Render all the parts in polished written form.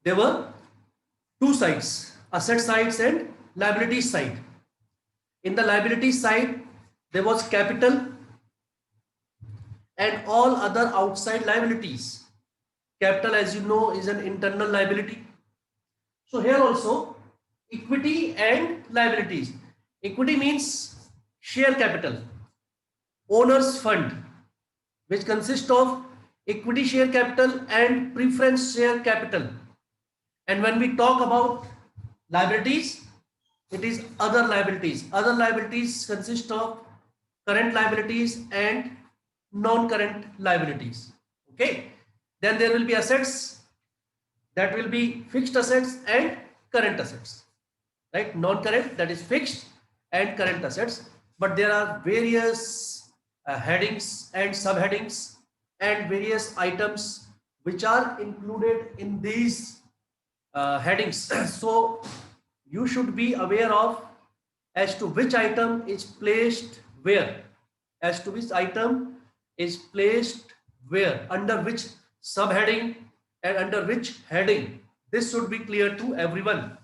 there were two sides, asset sides and liability side. In the liability side, there was capital and all other outside liabilities. Capital, as you know, is an internal liability. So here also, equity and liabilities. Equity means share capital, owner's fund, which consists of equity share capital and preference share capital. And when we talk about liabilities, it is other liabilities. Other liabilities consist of current liabilities and non-current liabilities. Okay. Then there will be assets, that will be fixed assets and current assets. Right? Non-current, that is fixed, and current assets. But there are various headings and subheadings and various items which are included in these headings. So you should be aware of as to which item is placed where, as to which item is placed where, under which subheading and under which heading. This should be clear to everyone.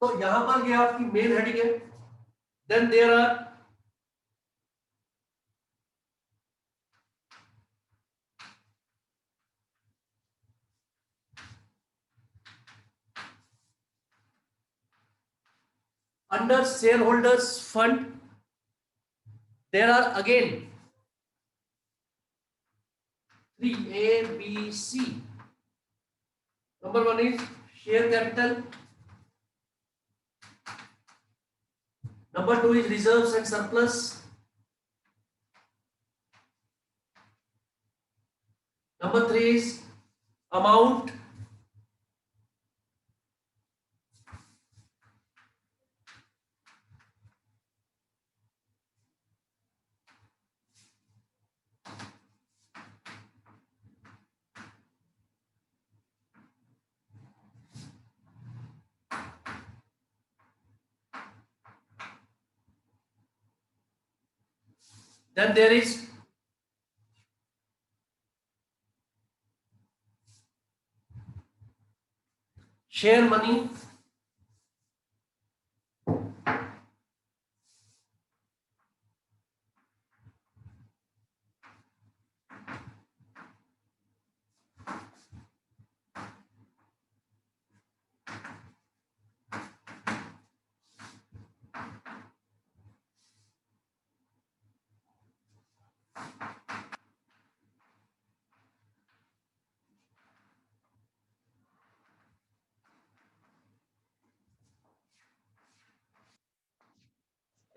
तो यहां पर ये आपकी main heading है. Then there are under shareholders fund, there are again 3 A, B, C. Number one is share capital. Number two is reserves and surplus. Number three is amount. Then there is share money.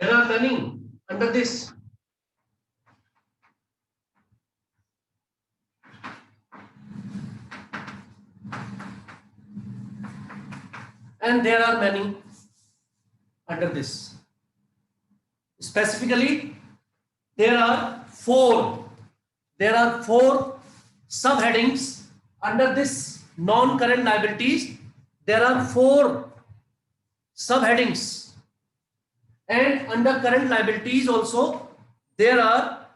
There are many under this. And there are many under this. Specifically, there are four subheadings under this non-current liabilities. There are four subheadings, and under current liabilities also there are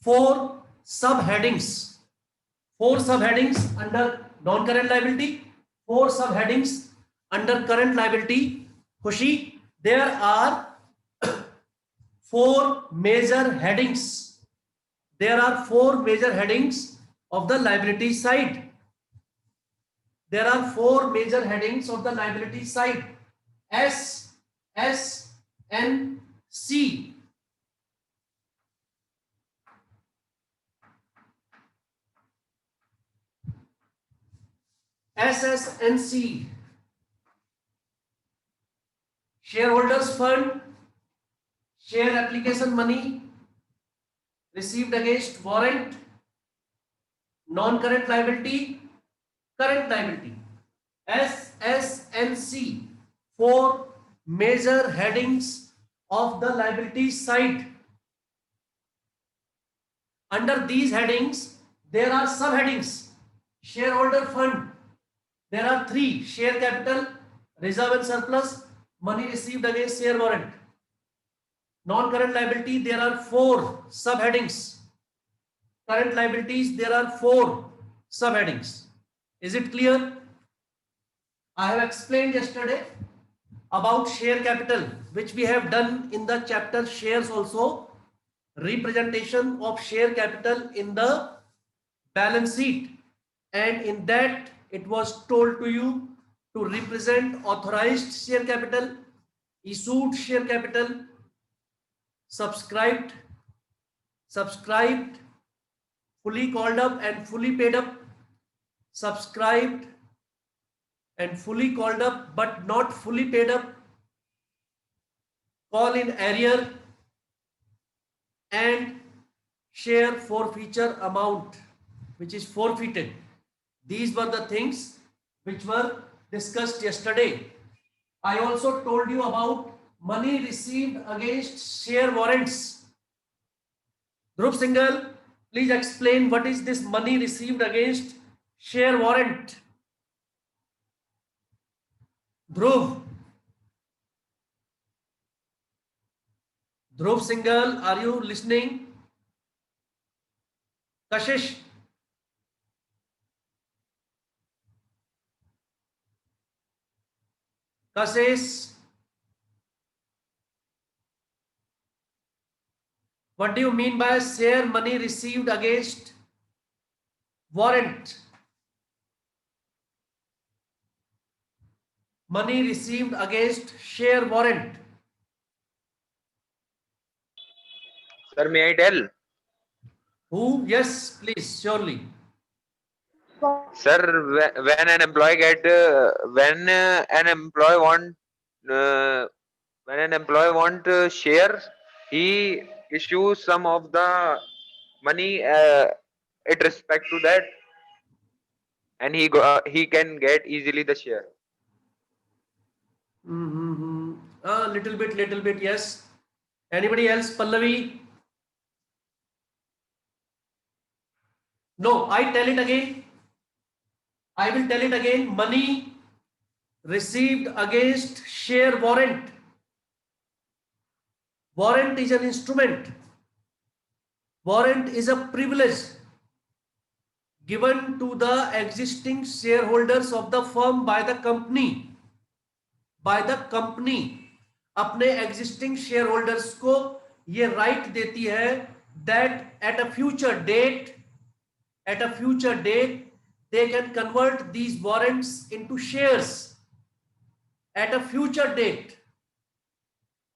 four subheadings. Four subheadings under non-current liability, four subheadings under current liability. Khushi, there are four major headings. There are four major headings of the liability side. There are four major headings of the liability side. S, S, N, C. S, S, N, C. Shareholders fund, share application money received against warrant, non-current liability, current liability. S, S, N, C. Four major headings of the liability side. Under these headings, there are subheadings. Shareholder fund, there are three: share capital, reserve and surplus, money received against share warrant. Non-current liability, there are four subheadings. Current liabilities, there are four subheadings. Is it clear? I have explained yesterday about share capital, which we have done in the chapter shares also. Representation of share capital in the balance sheet, and in that it was told to you to represent authorized share capital, issued share capital, subscribed, subscribed, fully called up and fully paid up, subscribed and fully called up but not fully paid up, call in arrear, and share forfeiture amount which is forfeited. These were the things which were discussed yesterday. I also told you about money received against share warrants. Dhruv Singhal, please explain what is this money received against share warrant. Dhruv. Dhruv Singhal, are you listening? Kashish. Kashish. What do you mean by share money received against warrant? Money received against share warrant. Sir, may I tell? Who? Yes, please, surely. Sir, when an employee when an employee want share, he issues some of the money it respect to that, and he can get easily the share. Little bit, yes. Anybody else? Pallavi? No, I tell it again. I will tell it again. Money received against share warrant. Warrant is an instrument. Warrant is a privilege given to the existing shareholders of the firm by the company. By the company. अपने existing shareholders को ये right देती है that at a future date they can convert these warrants into shares. At a future date,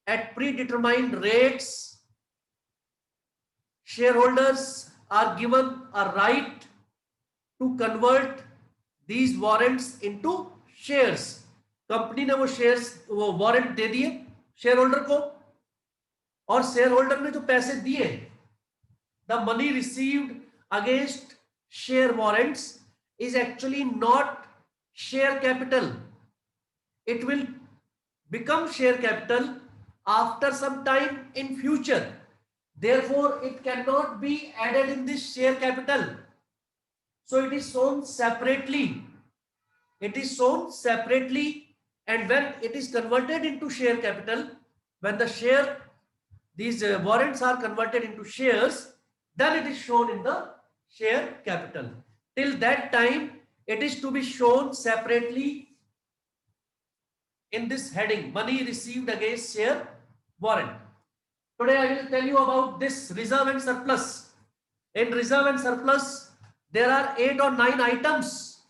at predetermined rates, shareholders are given a right to convert these warrants into shares. Company ने वो shares वो warrant दे दिए share holder को, और share holder ने जो पैसे दिए, the money received against share warrants is actually not share capital. It will become share capital after some time in future. Therefore, it cannot be added in this share capital. So it is shown separately. It is shown separately, and when it is converted into share capital, when these warrants are converted into shares, then it is shown in the share capital. Till that time, it is to be shown separately in this heading, money received against share warrant. Today I will tell you about this reserve and surplus. In reserve and surplus, there are 8 or 9 items.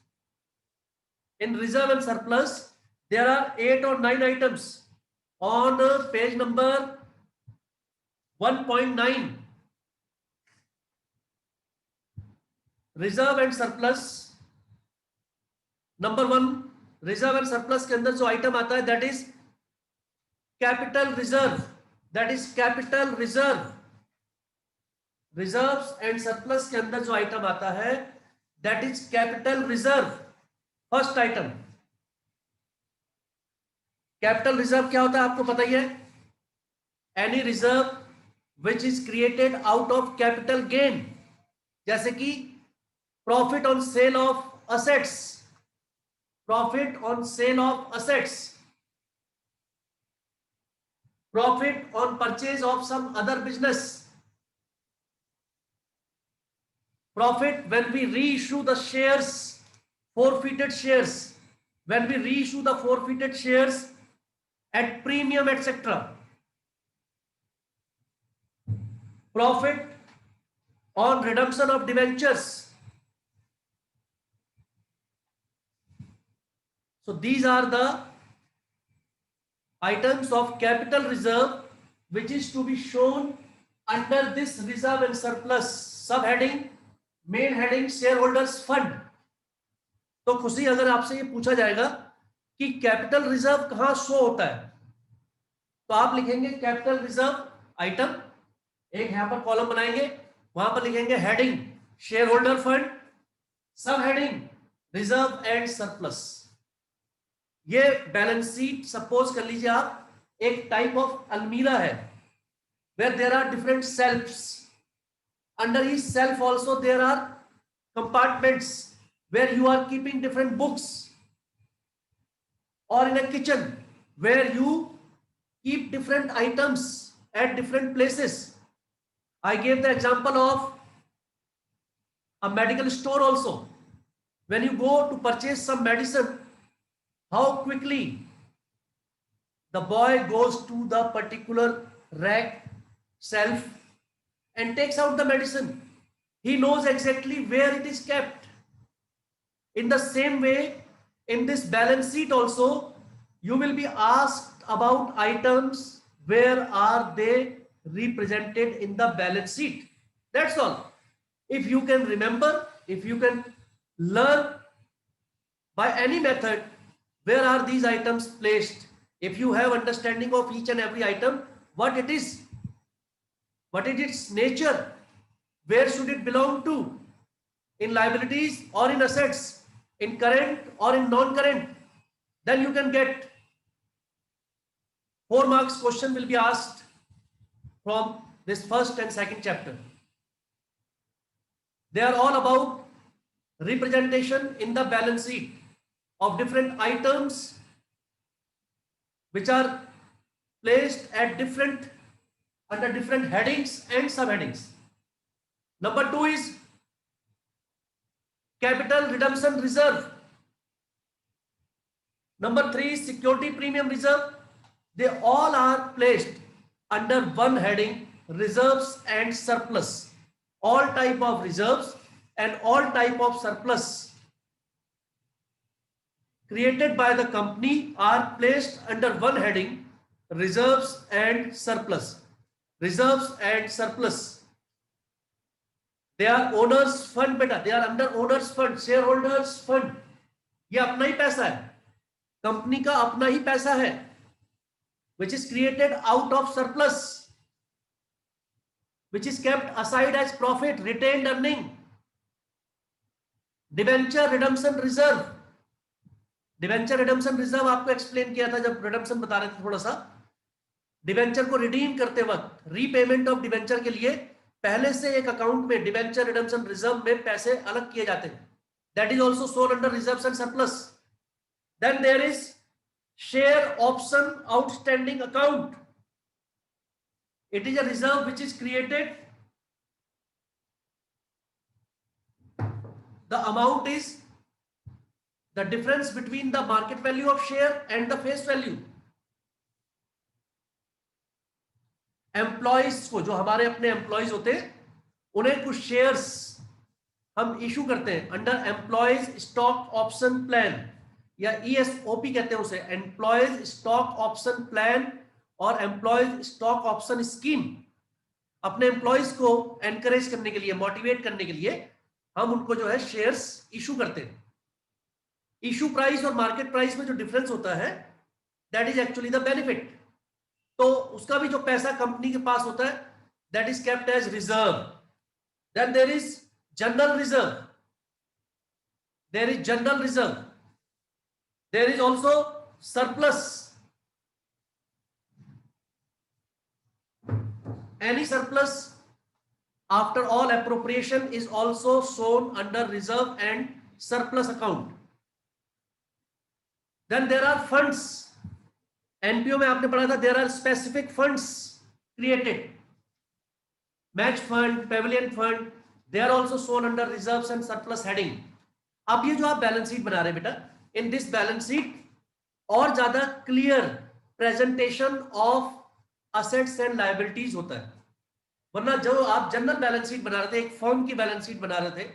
In reserve and surplus, there are 8 or 9 items. On page number 1.9, reserve and surplus number 1, reserve and surplus के अंदर जो item आता है that is capital reserve. That is capital reserve. Reserves and surplus के अंदर जो item आता है that is capital reserve. First item capital reserve क्या होता है आपको पता ही है. Any reserve which is created out of capital gain, जैसे कि profit on sale of assets, profit on sale of assets, profit on purchase of some other business, profit when we reissue the shares, forfeited shares, when we reissue the forfeited shares at premium, etc. Profit on redemption of debentures. So these are the items of capital reserve which is to be shown under this reserve and surplus subheading, main heading shareholders fund. तो खुशी, अगर आपसे ये पूछा जाएगा कि capital reserve कहां show होता है, तो आप लिखेंगे कैपिटल रिजर्व आइटम, एक यहां पर कॉलम बनाएंगे, वहां पर लिखेंगे हेडिंग शेयर होल्डर फंड, सब हेडिंग रिजर्व एंड सरप्लस। ये बैलेंस शीट सपोज कर लीजिए आप एक टाइप ऑफ अलमीरा है, where there are different shelves. Under each shelf also there are compartments where you are keeping different books, or in a kitchen where you keep different items at different places. I gave the example of a medical store also. When you go to purchase some medicine, how quickly the boy goes to the particular rack, shelf, and takes out the medicine. He knows exactly where it is kept. In the same way, in this balance sheet also, you will be asked about items, where are they represented in the balance sheet. That's all. If you can remember, if you can learn by any method where are these items placed, if you have understanding of each and every item, what it is, what is its nature, where should it belong to, in liabilities or in assets, in current or in non-current, then you can get 4 marks question will be asked from this first and second chapter. They are all about representation in the balance sheet of different items which are placed at different under different headings and subheadings. Number 2 is capital redemption reserve. Number 3 is security premium reserve. They all are placed under one heading, reserves and surplus. All type of reserves and all type of surplus created by the company are placed under one heading, reserves and surplus. Reserves and surplus, they are owners fund, beta, they are under owners fund, shareholders fund. ये अपना ही पैसा है, company का अपना ही पैसा है, which is created out of surplus, which is kept aside as profit, retained earning. Debenture redemption reserve, debenture redemption reserve आपको explain किया था जब रिडम्पशन बता रहे थे थोड़ा सा। डिवेंचर को रिडीम करते वक्त रीपेमेंट ऑफ डिवेंचर के लिए पहले से एक अकाउंट में डिवेंचर रिडम्पशन रिजर्व में पैसे अलग किए जाते हैं, that is also shown under reserves and surplus. Then there is share option outstanding account, it is a reserve which is created, the amount is the difference between the market value of share and the face value. Employees को, जो हमारे अपने employees होते हैं, उन्हें कुछ shares हम issue करते हैं under employees stock option plan, या ESOP कहते हैं उसे, एम्प्लॉइज स्टॉक ऑप्शन प्लान और एम्प्लॉइज स्टॉक ऑप्शन स्कीम। अपने एम्प्लॉइज को एनकरेज करने के लिए, मोटिवेट करने के लिए हम उनको जो है शेयर्स इशू करते हैं। इशू प्राइस और मार्केट प्राइस में जो डिफरेंस होता है, that is actually the benefit. तो उसका भी जो पैसा कंपनी के पास होता है, that is kept as reserve. Then there is general reserve, there is general reserve, there is also surplus. Any surplus after all appropriation is also shown under reserve and surplus account. Then there are funds. NPO में आपने पढ़ा था, there are specific funds created, match fund, pavilion fund, they are also shown under reserves and surplus heading. अब ये जो आप balance sheet बना रहे हैं बेटा, इन दिस बैलेंस शीट और ज्यादा clear presentation of assets and liabilities होता है। वरना जो आप जनरल बैलेंस शीट बना रहे थे, एक फर्म की बैलेंस शीट बना रहे थे,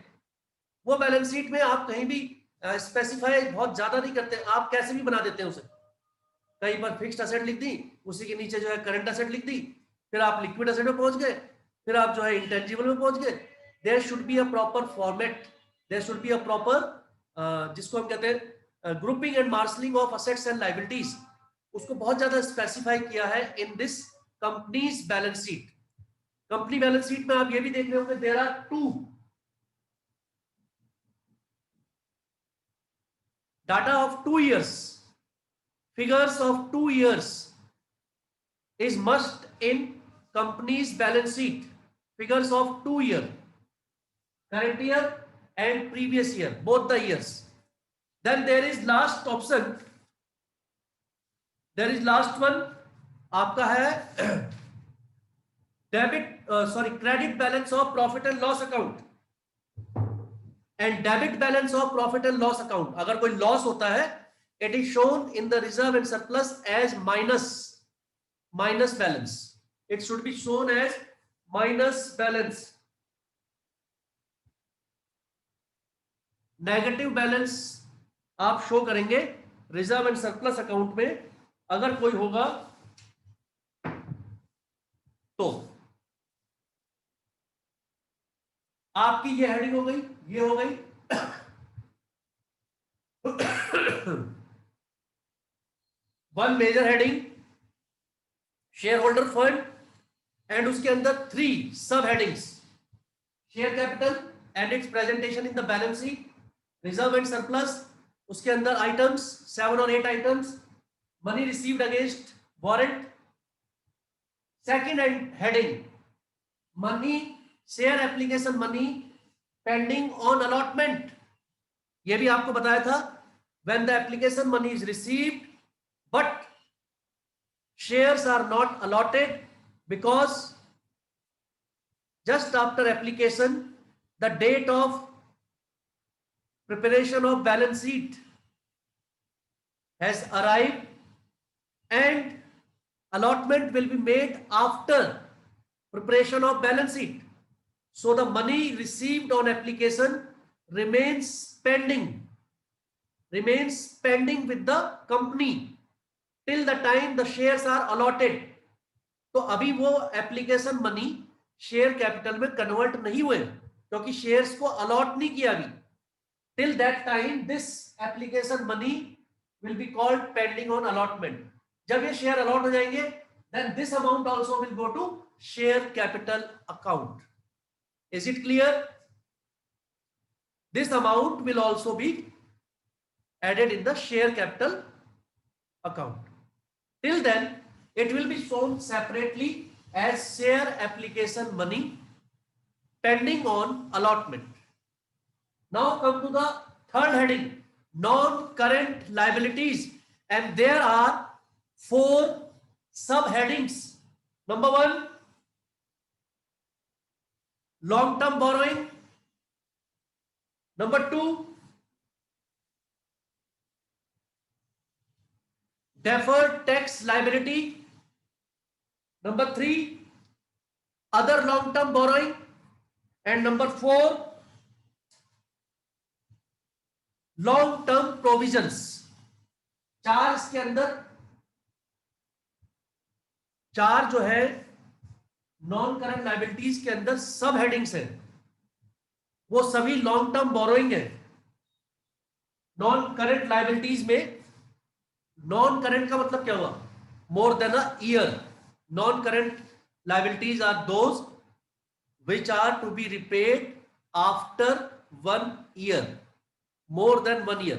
वो बैलेंस शीट में आप कहीं भी स्पेसिफाई बहुत ज्यादा नहीं करते, आप कैसे भी बना देते हैं उसे। कहीं पर फिक्स्ड असेट लिख दी, उसी के नीचे जो है करंट असेट लिख दी, फिर आप लिक्विड असेट में पहुंच गए, फिर आप जो है इंटेंजिबल में पहुंच गए। There should be a proper format, there should be a proper जिसको हम कहते हैं grouping and marshalling of assets and liabilities, उसको बहुत ज्यादा स्पेसिफाई किया है in this companies balance sheet. Company balance sheet में आप ये भी देख रहे होंगे, there are two data of 2 years, figures of 2 years is must in company's balance sheet, figures of 2 year, current year and previous year, both the years. Then there is last option, there is last one आपका है debit credit balance of profit and loss account and debit balance of profit and loss account. अगर कोई loss होता है, it is shown in the reserve and surplus as minus balance, it should be shown as minus balance. Negative balance आप show करेंगे reserve and surplus account में अगर कोई होगा तो। आपकी ये हेडिंग हो गई, ये हो गई one major heading shareholder fund, and उसके अंदर 3 sub headings, share capital and its presentation in the balance sheet, reserve and surplus, उसके अंदर आइटम्स 7 और 8 items, money received against warrant. Second heading money share application money pending on allotment. ये भी आपको बताया था, when the application money is received but shares are not allotted because just after application the date of preparation of balance sheet has arrived and allotment will be made after preparation of balance sheet, so the money received on application remains pending with the company till the time the shares are allotted। तो अभी वो application money share capital में convert नहीं हुए क्योंकि shares को allot नहीं किया अभी। Till that time this application money will be called pending on allotment. जब ये शेयर अलॉट हो जाएंगे then this amount also will go to share capital account. Is it clear? This amount will also be added in the share capital account. Till then it will be shown separately as share application money pending on allotment. Now come to the third heading, non-current liabilities, and there are 4 sub-headings. Number 1, long-term borrowing. Number 2, deferred tax liability. Number 3, other long-term borrowing. And number 4, long-term provisions. 4 इसके अंदर 4 जो है non current liabilities के अंदर सब headings है, वो सभी लॉन्ग टर्म बोरोइंग है। नॉन करंट लाइबिलिटीज में नॉन करंट का मतलब क्या हुआ? More than a year. Non current liabilities are those which are to be repaid after 1 year, more than 1 year.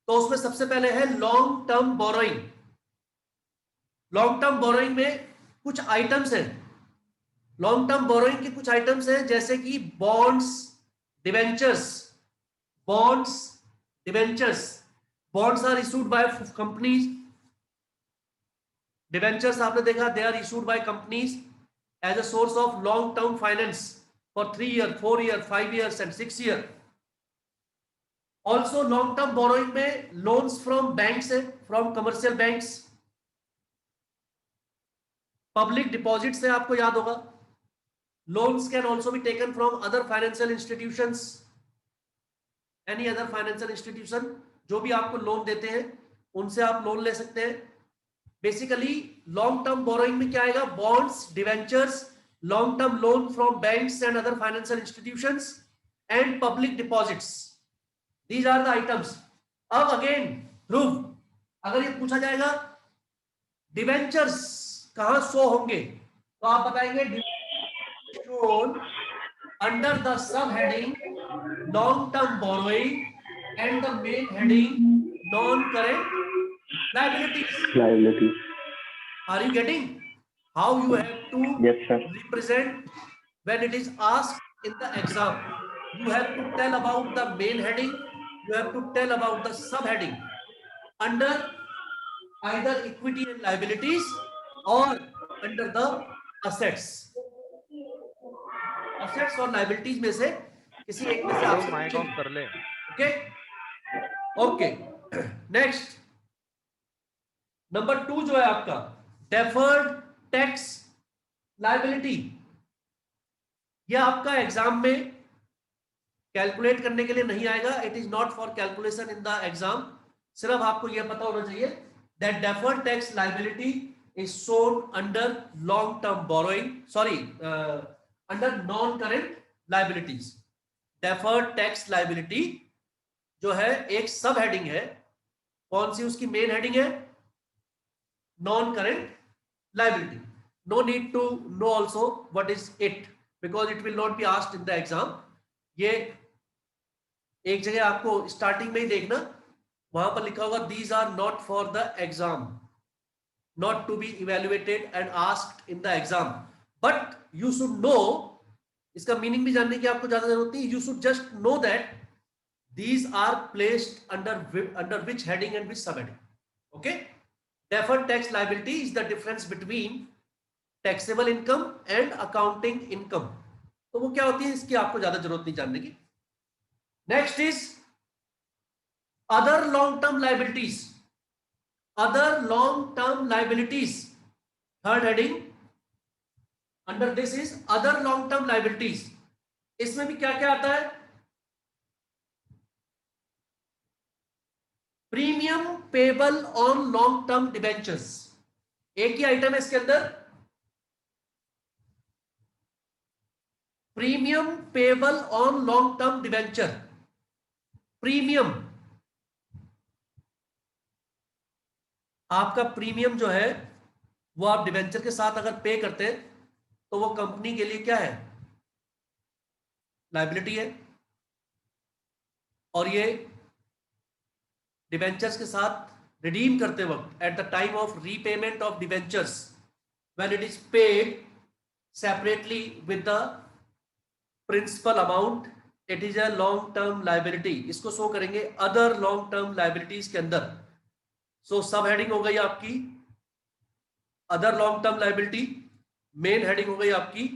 तो उसमें सबसे पहले है long term borrowing. Long term borrowing में कुछ आइटम्स हैं, लॉन्ग टर्म बोरोइंग के कुछ आइटम्स हैं जैसे कि bonds, debentures. Bonds are issued by companies. Debentures आपने देखा, they are issued by companies as a source of long term finance for 3 year, 4 year, 5 years and 6 year. Also long term borrowing में loans from banks है, from commercial banks, public deposit से आपको याद होगा, loans can also be taken from other financial institutions, any other financial institution जो भी आपको loan देते हैं उनसे आप लोन ले सकते हैं। बेसिकली लॉन्ग टर्म बोरोइंग में क्या आएगा, bonds, debentures, long term loan from banks and other financial institutions and public deposits, these are the items. अब अगेन ध्रुव, अगर ये पूछा जाएगा डिवेंचर्स कहां शो होंगे तो आप बताएंगे shown under the subheading long-term borrowing and the main heading non-current liabilities. Liability. Are you getting how you have to Yes, sir. represent when it is asked in the exam? You have to tell about the main heading, you have to tell about the subheading under either equity and liabilities or under the assets. Assets और liabilities में से किसी एक में से तो आपसे mic off कर ले। Okay okay. नेक्स्ट नंबर 2 जो है आपका डेफर्ड टैक्स लायबिलिटी, यह आपका एग्जाम में कैलकुलेट करने के लिए नहीं आएगा, it is not for calculation in the exam. सिर्फ आपको यह पता होना चाहिए that deferred tax liability is shown under long term borrowing, sorry under non current liabilities. Deferred tax liability जो है एक सब हेडिंग है, कौन सी उसकी मेन हेडिंग है, non current liability. No need to know also what is it because it will not be asked in the exam. ये एक जगह आपको स्टार्टिंग में ही देखना, वहां पर लिखा होगा these are not for the exam, not to be evaluated and asked in the exam, but you should know, इसका मीनिंग भी जानने की आपको ज्यादा जरूरत नहीं, you should just know that these are placed under which heading and which subheading. Okay, deferred tax liability is the difference between taxable income and accounting income. तो वो क्या होती है, इसकी आपको ज्यादा जरूरत नहीं जानने की। Next is other long term liabilities, other long term liabilities, third heading under this is other long term liabilities. इसमें भी क्या क्या आता है, premium payable on long term debentures, एक ही आइटम है इसके अंदर, premium payable on long term debenture. Premium, आपका प्रीमियम जो है वो आप डिबेंचर के साथ अगर पे करते हैं तो वो कंपनी के लिए क्या है, लायबिलिटी है। और ये डिबेंचर्स के साथ रिडीम करते वक्त at the time of repayment of debentures when it is paid separately with the principal amount, it is a long term liability. इसको शो करेंगे अदर लॉन्ग टर्म लायबिलिटीज के अंदर। सो सब हेडिंग हो गई आपकी other long term liability, main heading हो गई आपकी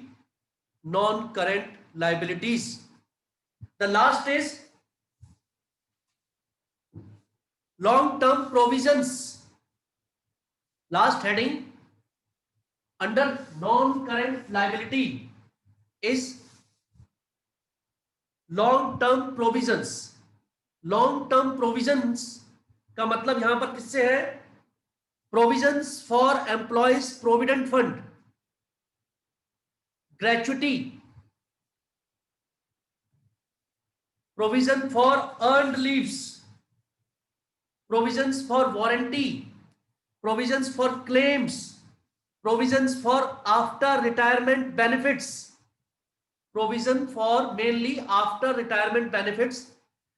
non current liabilities. The last is long term provisions, last heading under non current liability is long term provisions। long term provisions का मतलब यहां पर किससे है, provisions for employees provident fund, gratuity, provision for earned leaves, provisions for warranty, provisions for claims, provisions for after retirement benefits, provision for mainly after retirement benefits,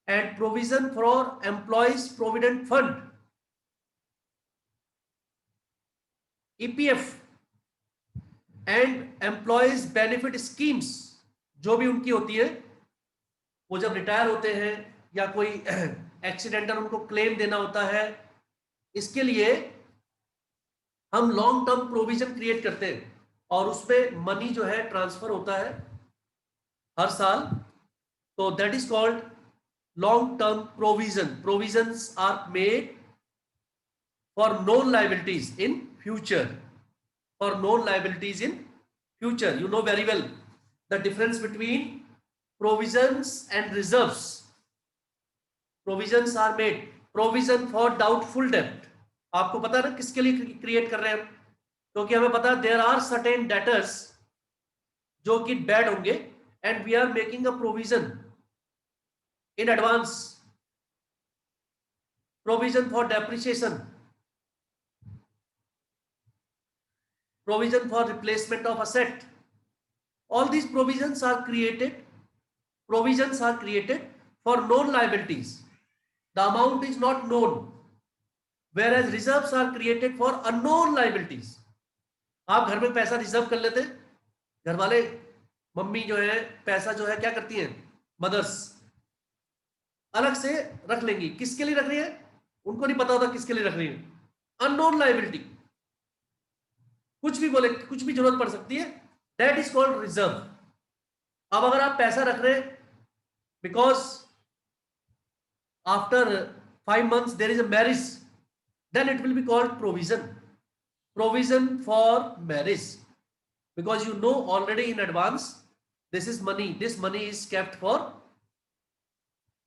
and provision for employees provident fund, EPF and employees benefit schemes जो भी उनकी होती है, वो जब retire होते हैं या कोई एक्सीडेंटल उनको क्लेम देना होता है, इसके लिए हम लॉन्ग टर्म प्रोविजन क्रिएट करते हैं और उसमें मनी जो है ट्रांसफर होता है हर साल। तो that is called long term provision. Provisions are made for known liabilities in future. For known liabilities in future. You know very well the difference between provisions and reserves. Provisions are made. Provision for doubtful debt. आपको पता है ना किसके लिए create कर रहे हैं हम? क्योंकि हमें पता है देयर आर सर्टेन डेटर्स जो कि बैड होंगे and we are making a provision in advance. Provision for depreciation, provision for replacement of asset. All these provisions are created for known liabilities. The amount is not known, whereas reserves are created for unknown liabilities. आप घर में पैसा reserve कर लेते हैं, घर वाले mummy जो है पैसा जो है क्या करती हैं, मदर्स अलग से रख लेंगी. किसके लिए रख रही है उनको नहीं पता होता किसके लिए रख रही है. अननोन लाइबिलिटी, कुछ भी बोले, कुछ भी जरूरत पड़ सकती है, दैट इज कॉल्ड रिजर्व. अब अगर आप पैसा रख रहे हैं because after 5 months there is a marriage, then it will be called provision. Provision for marriage, because you know already in advance this is money, this money is kept for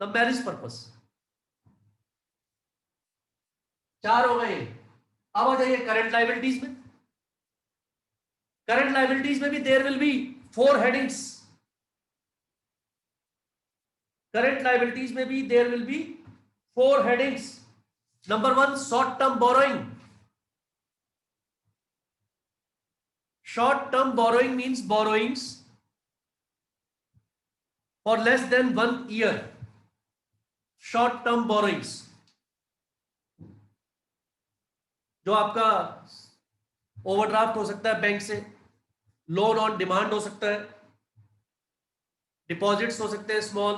the marriage purpose. 4 हो गए. अब आ जाइए current liabilities में. Current liabilities में भी there will be 4 headings. Current liabilities में भी there will be 4 headings. Number 1, short term borrowing. Short term borrowing means borrowings for less than 1 year. Short term borrowings जो आपका ओवरड्राफ्ट हो सकता है बैंक से, लोन ऑन डिमांड हो सकता है, डिपॉजिट्स हो सकते हैं स्मॉल,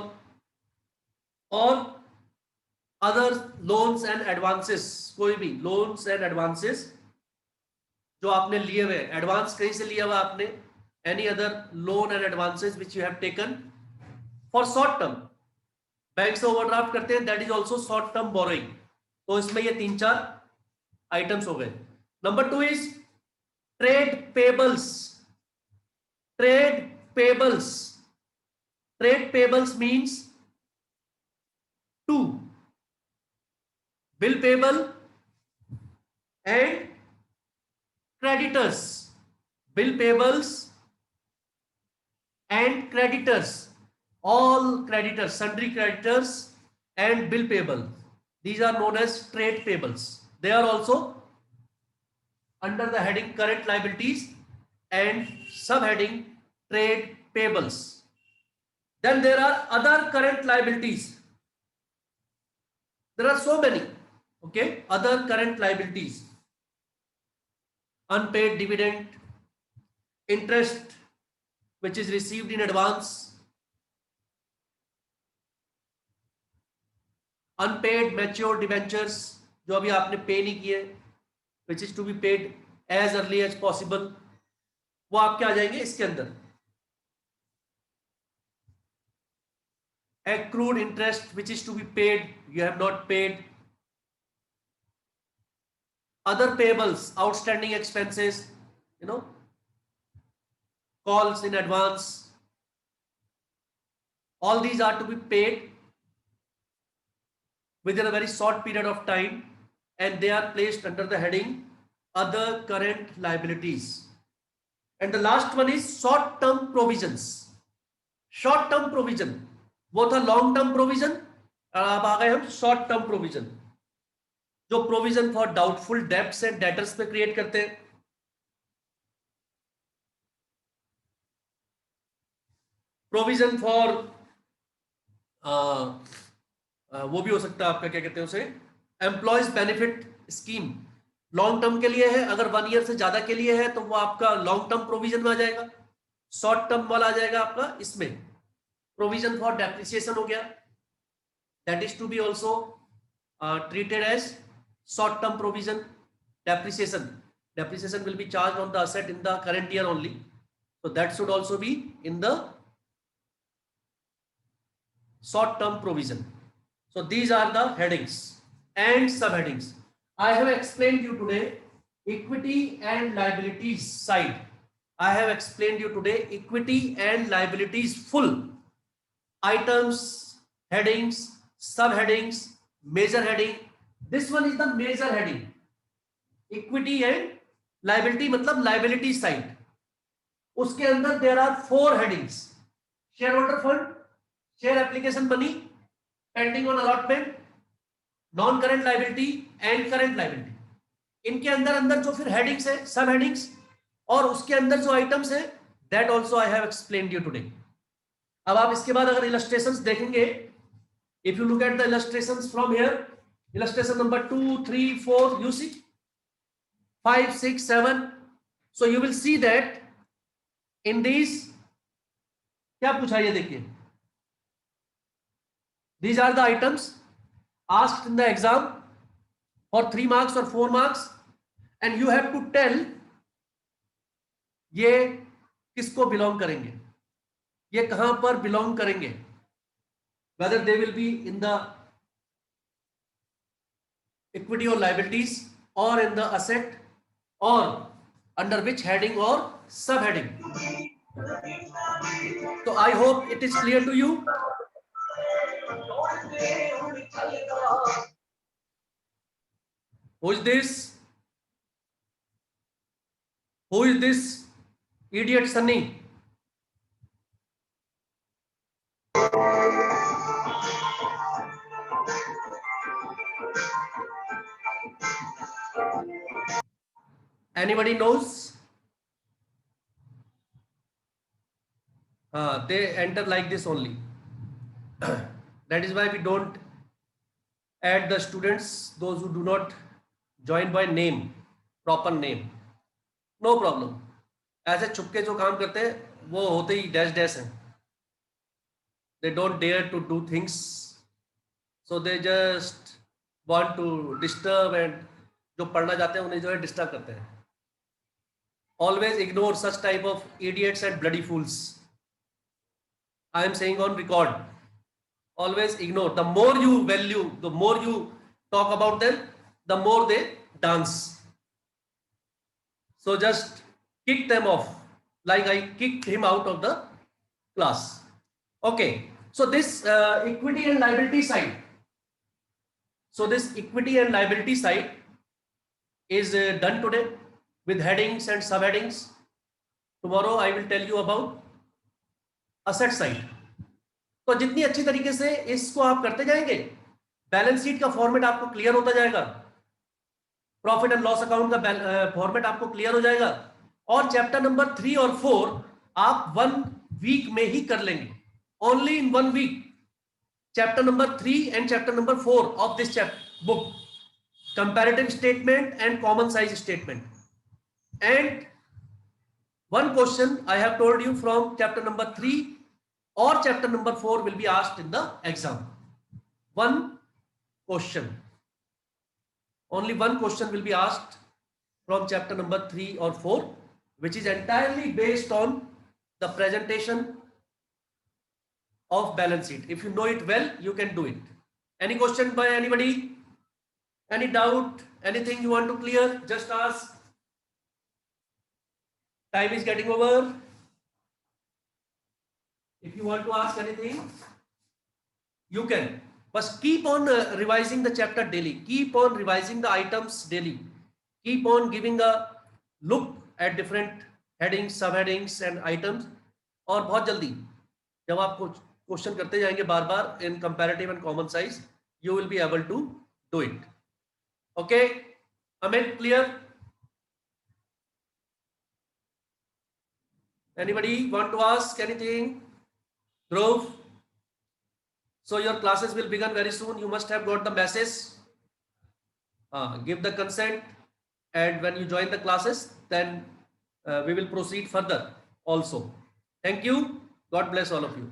और अदर लोन्स एंड एडवांसेस. कोई भी लोन्स एंड एडवांसेस जो आपने लिए हुए, एडवांस कहीं से लिया हुआ आपने, any other loan and advances which you have taken for short term, bank से ओवरड्राफ्ट करते हैं, that is also short term borrowing. तो इसमें ये 3-4 आइटम्स हो गए. Number 2 is trade payables. Trade payables. Trade payables means 2, bill payable and creditors. Bill payables and creditors, all creditors, sundry creditors and bill payable, these are known as trade payables. They are also under the heading current liabilities and subheading trade payables. Then there are other current liabilities. There are so many. Okay, other current liabilities: unpaid dividend, interest which is received in advance, unpaid matured debentures जो अभी आपने पे नहीं किए, which is to be paid as early as possible, वो आपके आ जाएंगे इसके अंदर. Accrued interest which is to be paid, you have not paid. Other payables, outstanding expenses, you know, calls in advance, all these are to be paid within a very short period of time, and they are placed under the heading other current liabilities. And the last one is short term provisions. Short term provision, वो था long term provision, अब आ गए हम short term provision, जो provision for doubtful debts and debtors पे create करते हैं. Provision for वो भी हो सकता है आपका, क्या कहते हैं उसे, employees benefit scheme. Long term के लिए है, अगर 1 year से ज्यादा के लिए है तो वो आपका लॉन्ग टर्म प्रोविजन में आ जाएगा. शॉर्ट टर्म वाला आ जाएगा आपका इसमें. प्रोविजन फॉर डेप्रिसिएशन हो गया, that is to be also treated as short term provision. Depreciation will be charged on the asset in the current year only, so that should also be in the short term provision. So these are the headings and subheadings. I have explained you today equity and liabilities side. I have explained you today equity and liabilities full items, headings, subheadings, major heading. This one is the major heading. Equity and liability मतलब liability side. उसके अंदर there are 4 headings. Shareholder fund, share application money, pending on allotment, non current liability and current liability. इनके अंदर अंदर जो फिर headings है, सब हेडिंग्स, और उसके अंदर जो आइटम्स है, that also I have explained you today. अब आप इसके बाद अगर इलस्ट्रेशंस देखेंगे, if you look at the illustrations from here, illustration number 2, 3, 4, you see 5, 6, 7, so you will see that in this क्या पूछा, ये देखिए, these are the items asked in the exam for 3 marks or 4 marks, and you have to tell ये किसको belong करेंगे, ये कहां पर बिलोंग करेंगे, whether they will be in the equity or liabilities or in the asset or under which heading or subheading. So I hope it is clear to you. Who is this? Who is this idiot Sunny? Anybody knows? They enter like this only. That is why we don't add the students, those who do not join by name, proper name. No problem. ऐसे छुपके जो काम करते हैं वो होते ही dash dash हैं. They don't dare to do things, so they just want to disturb, and जो पढ़ना चाहते हैं उन्हें जो है डिस्टर्ब करते हैं. Always ignore such type of idiots and bloody fools. I am saying on record. Always ignore. The more you value, the more you talk about them, the more they dance. So just kick them off, like I kicked him out of the class. Okay. So this equity and liability side. So this equity and liability side is done today with headings and subheadings. Tomorrow I will tell you about asset side. तो जितनी अच्छी तरीके से इसको आप करते जाएंगे, balance sheet का फॉर्मेट आपको क्लियर होता जाएगा, प्रॉफिट एंड लॉस अकाउंट का फॉर्मेट आपको क्लियर हो जाएगा, और चैप्टर नंबर 3 और 4 आप 1 वीक में ही कर लेंगे. Only in 1 week chapter number 3 and chapter number 4 of this book, comparative statement and common size statement. And one question I have told you from chapter number 3 or chapter number 4 will be asked in the exam. One question, only one question will be asked from chapter number 3 or 4, which is entirely based on the presentation of balance sheet. If you know it well, you can do it. Any question by anybody? Any doubt? Anything you want to clear? Just ask. Time is getting over. If you want to ask anything, you can. But keep on revising the chapter daily. Keep on revising the items daily. Keep on giving a look at different headings, subheadings and items. और बहुत जल्दी जब आप question करते जाएंगे बार बार in comparative and common size, you will be able to do it. Okay, Amit, clear? Anybody want to ask anything? Dhruv? So your classes will begin very soon. You must have got the message. Give the consent, and when you join the classes, then we will proceed further also. Thank you. God bless all of you.